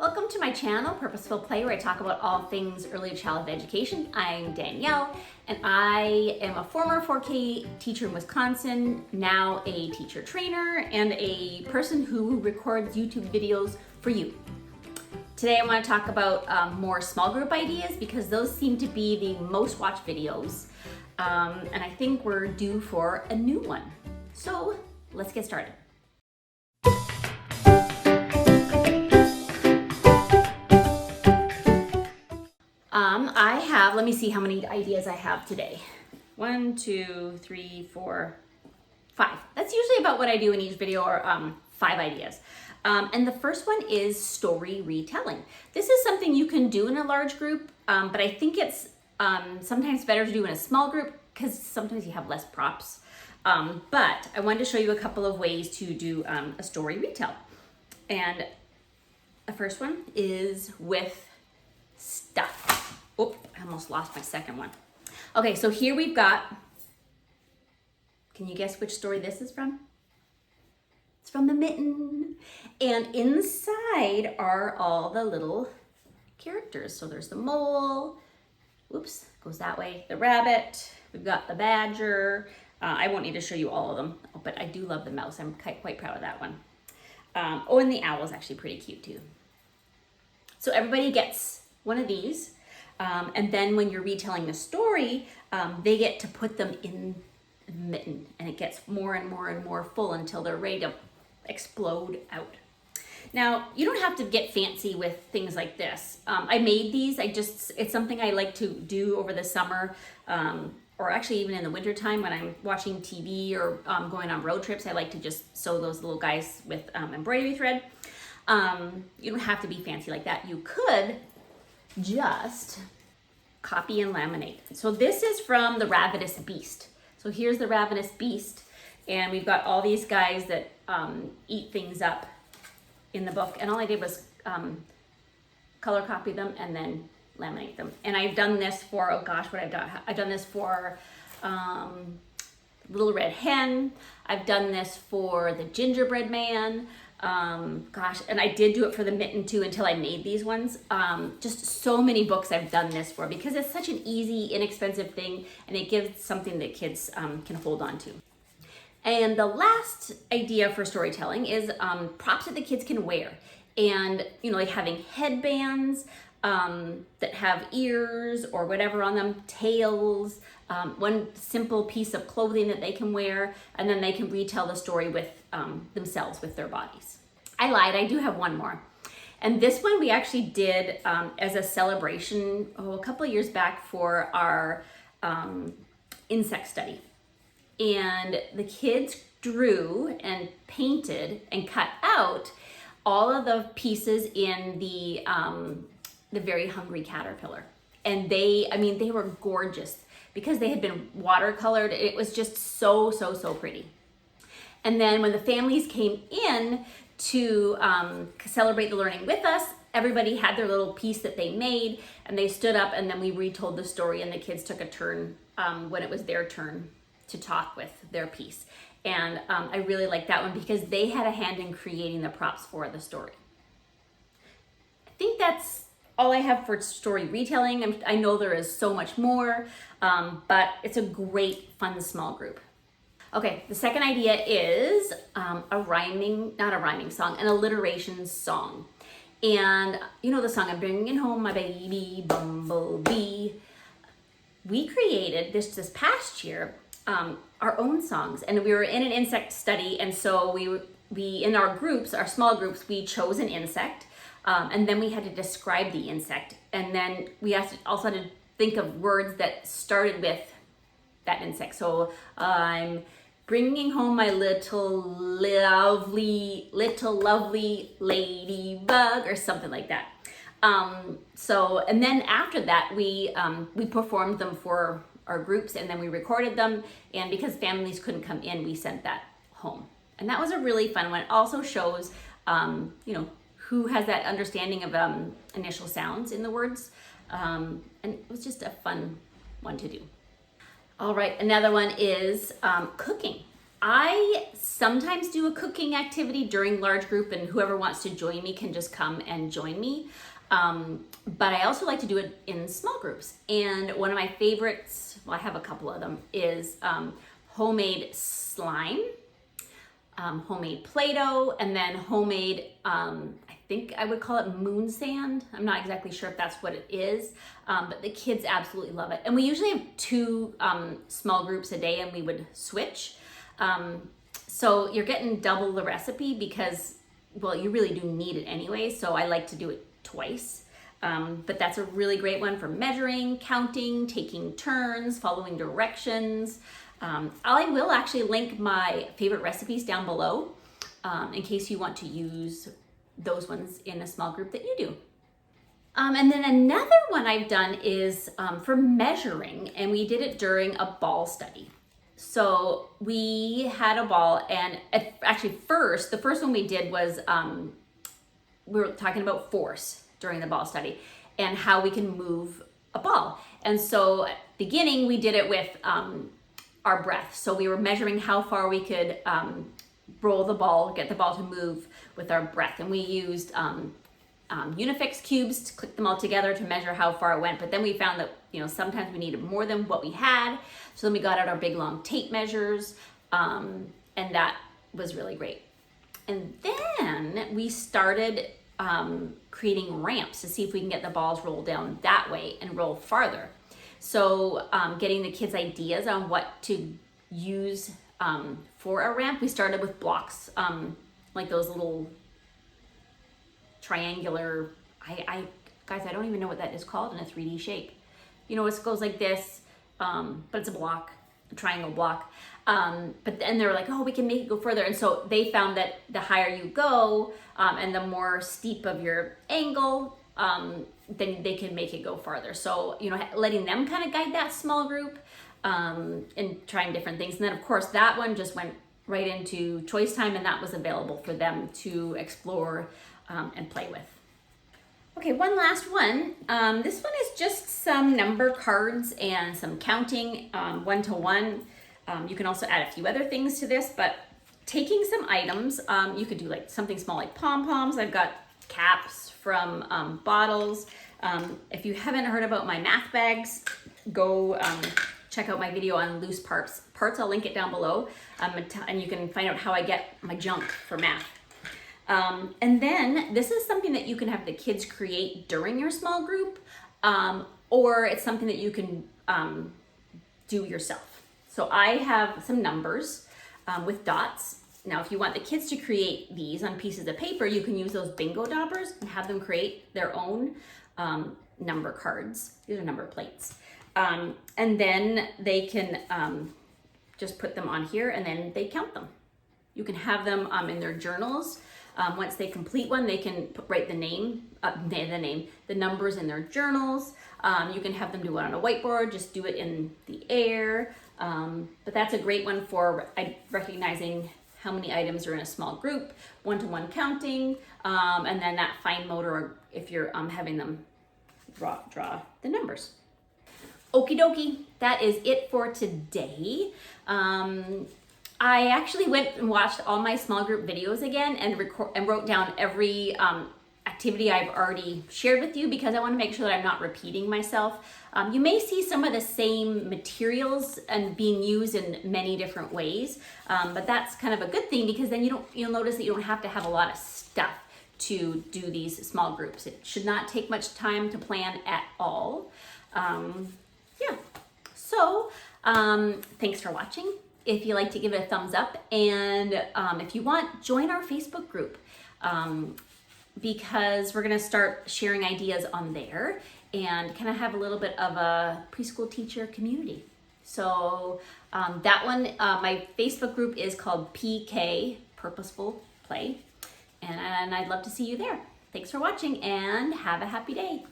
Welcome to my channel, Purposeful Play, where I talk about all things early childhood education. I'm Danielle, and I am a former 4K teacher in Wisconsin, now a teacher trainer, and a person who records YouTube videos for you. Today I want to talk about more small group ideas because those seem to be the most watched videos, and I think we're due for a new one. So let's get started. Let me see how many ideas I have today. 1, 2, 3, 4, 5. That's usually about what I do in each video, or 5 ideas. And the first one is story retelling. This is something you can do in a large group, but I think it's sometimes better to do in a small group because sometimes you have less props. But I wanted to show you a couple of ways to do a story retell. And the first one is with stuff. Oh, I almost lost my second one. Okay, so here we've got, can you guess which story this is from? It's from The Mitten. And inside are all the little characters. So there's the mole, oops, goes that way, the rabbit, we've got the badger. I won't need to show you all of them, but I do love the mouse. I'm quite proud of that one. Oh, and the owl is actually pretty cute too. So everybody gets one of these. And then when you're retelling the story, they get to put them in the mitten, and it gets more and more and more full until they're ready to explode out. Now, you don't have to get fancy with things like this. I made these, it's something I like to do over the summer, or actually even in the wintertime when I'm watching TV or going on road trips. I like to just sew those little guys with embroidery thread. You don't have to be fancy like that. You could just copy and laminate. So this is from the Ravenous Beast. So here's the Ravenous Beast, and we've got all these guys that eat things up in the book, and all I did was color copy them and then laminate them. And I've done this for, oh gosh, what I've done this for Little Red Hen. I've done this for the Gingerbread Man. Gosh, and I did do it for the Mitten too until I made these ones. Just so many books I've done this for because it's such an easy, inexpensive thing, and it gives something that kids can hold on to. And the last idea for storytelling is props that the kids can wear. And, like having headbands that have ears or whatever on them, tails, one simple piece of clothing that they can wear, and then they can retell the story with themselves, with their bodies. I lied, I do have one more. And this one we actually did as a celebration a couple of years back for our insect study. And the kids drew and painted and cut out all of the pieces in the Very Hungry Caterpillar. And they were gorgeous because they had been watercolored. It was just so pretty. And then when the families came in to celebrate the learning with us, everybody had their little piece that they made, and they stood up, and then we retold the story, and the kids took a turn when it was their turn to talk with their piece. And I really liked that one because they had a hand in creating the props for the story. I think that's all I have for story retelling. I know there is so much more, but it's a great, fun, small group. Okay, the second idea is an alliteration song. And you know the song, I'm bringing home my baby bumblebee. We created this past year our own songs, and we were in an insect study, and so we in our groups, our small groups, we chose an insect, and then we had to describe the insect, and then we also had to think of words that started with that insect. So I'm bringing home my little lovely ladybug, or something like that. And then after that, we performed them for our groups, and then we recorded them. And because families couldn't come in, we sent that home. And that was a really fun one. It also shows, who has that understanding of initial sounds in the words. And it was just a fun one to do. All right, another one is cooking. I sometimes do a cooking activity during large group, and whoever wants to join me can just come and join me. But I also like to do it in small groups. And one of my favorites, well, I have a couple of them, is homemade slime, homemade Play-Doh, and then homemade, I think I would call it moon sand. I'm not exactly sure if that's what it is, but the kids absolutely love it. And we usually have 2 small groups a day, and we would switch. So you're getting double the recipe because, well, you really do need it anyway. So I like to do it twice. But that's a really great one for measuring, counting, taking turns, following directions. I will actually link my favorite recipes down below in case you want to use those ones in a small group that you do. And then another one I've done is for measuring, and we did it during a ball study. So we had a ball, and actually the first one we did was we were talking about force during the ball study and how we can move a ball. And so at the beginning we did it with our breath. So we were measuring how far we could roll the ball, get the ball to move with our breath. And we used Unifix cubes to click them all together to measure how far it went. But then we found that, sometimes we needed more than what we had. So then we got out our big long tape measures, and that was really great. And then we started creating ramps to see if we can get the balls rolled down that way and roll farther. So getting the kids ideas on what to use for a ramp. We started with blocks, like those little triangular, guys, I don't even know what that is called in a 3D shape. It goes like this, but it's a block, a triangle block. But then they were like, oh, we can make it go further. And so they found that the higher you go and the more steep of your angle, then they can make it go farther. So, letting them kind of guide that small group and trying different things. And then, of course, that one just went right into choice time, and that was available for them to explore and play with. Okay, one last one. This one is just some number cards and some counting, 1 to 1. You can also add a few other things to this, but taking some items, you could do like something small like pom-poms. I've got caps from bottles. If you haven't heard about my math bags, go check out my video on loose parts. I'll link it down below, and you can find out how I get my junk for math. And then this is something that you can have the kids create during your small group, or it's something that you can do yourself. So I have some numbers with dots. Now, if you want the kids to create these on pieces of paper, you can use those bingo doppers and have them create their own number cards. These are number plates. And then they can just put them on here, and then they count them. You can have them in their journals. Once they complete one, they can write the numbers in their journals. You can have them do it on a whiteboard, just do it in the air. But that's a great one for recognizing how many items are in a small group, 1-to-1 counting, and then that fine motor if you're having them draw the numbers. Okie dokie, that is it for today. I actually went and watched all my small group videos again and wrote down every activity I've already shared with you because I want to make sure that I'm not repeating myself. You may see some of the same materials and being used in many different ways, but that's kind of a good thing because then you'll notice that you don't have to have a lot of stuff to do these small groups. It should not take much time to plan at all. Yeah, so thanks for watching. If you like to give it a thumbs up, and if you want, join our Facebook group because we're gonna start sharing ideas on there and kind of have a little bit of a preschool teacher community. So that one, my Facebook group is called PK, Purposeful Play, and I'd love to see you there. Thanks for watching and have a happy day.